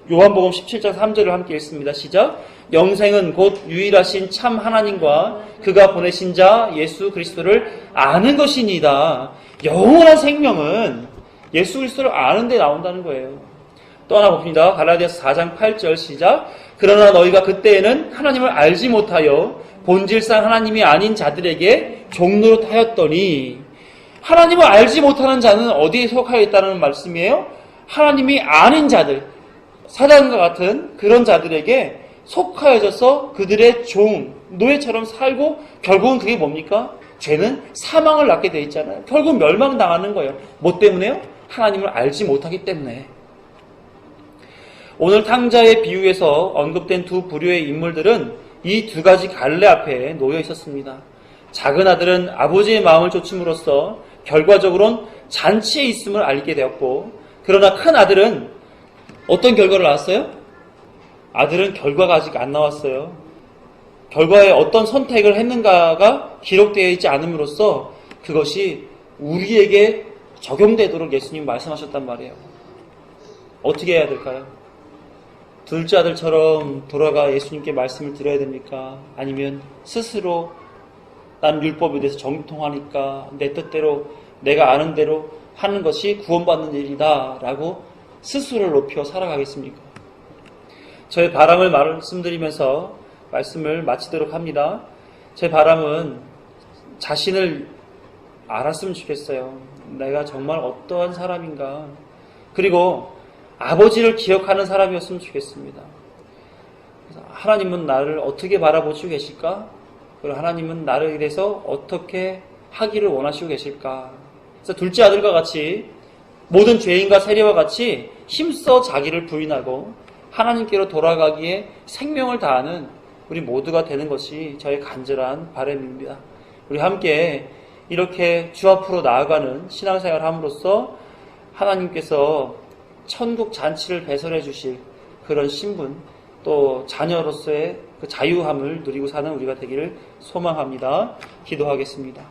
요한복음 17장 3절을 함께 읽습니다. 시작. 영생은 곧 유일하신 참 하나님과 그가 보내신 자 예수 그리스도를 아는 것이니이다. 영원한 생명은 예수 그리스도를 아는 데 나온다는 거예요. 또 하나 봅니다. 갈라디아서 4장 8절 시작. 그러나 너희가 그때에는 하나님을 알지 못하여 본질상 하나님이 아닌 자들에게 종노릇하였더니, 하나님을 알지 못하는 자는 어디에 속하여 있다는 말씀이에요? 하나님이 아닌 자들, 사단과 같은 그런 자들에게 속하여져서 그들의 종, 노예처럼 살고, 결국은 그게 뭡니까? 죄는 사망을 낳게 돼 있잖아요. 결국 멸망당하는 거예요. 뭐 때문에요? 하나님을 알지 못하기 때문에. 오늘 탕자의 비유에서 언급된 두 부류의 인물들은 이 두 가지 갈래 앞에 놓여 있었습니다. 작은 아들은 아버지의 마음을 좇음으로써 결과적으로는 잔치에 있음을 알게 되었고, 그러나 큰 아들은 어떤 결과를 낳았어요? 아들은 결과가 아직 안 나왔어요. 결과에 어떤 선택을 했는가가 기록되어 있지 않음으로써 그것이 우리에게 적용되도록 예수님 말씀하셨단 말이에요. 어떻게 해야 될까요? 둘째 아들처럼 돌아가 예수님께 말씀을 드려야 됩니까? 아니면 스스로 난 율법에 대해서 정통하니까 내 뜻대로 내가 아는 대로 하는 것이 구원받는 일이다 라고 스스로를 높여 살아가겠습니까? 저의 바람을 말씀드리면서 말씀을 마치도록 합니다. 제 바람은 자신을 알았으면 좋겠어요. 내가 정말 어떠한 사람인가. 그리고 아버지를 기억하는 사람이었으면 좋겠습니다. 하나님은 나를 어떻게 바라보시고 계실까? 그리고 하나님은 나를 위해서 어떻게 하기를 원하시고 계실까? 그래서 둘째 아들과 같이 모든 죄인과 세리와 같이 힘써 자기를 부인하고 하나님께로 돌아가기에 생명을 다하는 우리 모두가 되는 것이 저의 간절한 바람입니다. 우리 함께 이렇게 주 앞으로 나아가는 신앙생활을 함으로써 하나님께서 천국 잔치를 배설해 주실 그런 신분, 또 자녀로서의 그 자유함을 누리고 사는 우리가 되기를 소망합니다. 기도하겠습니다.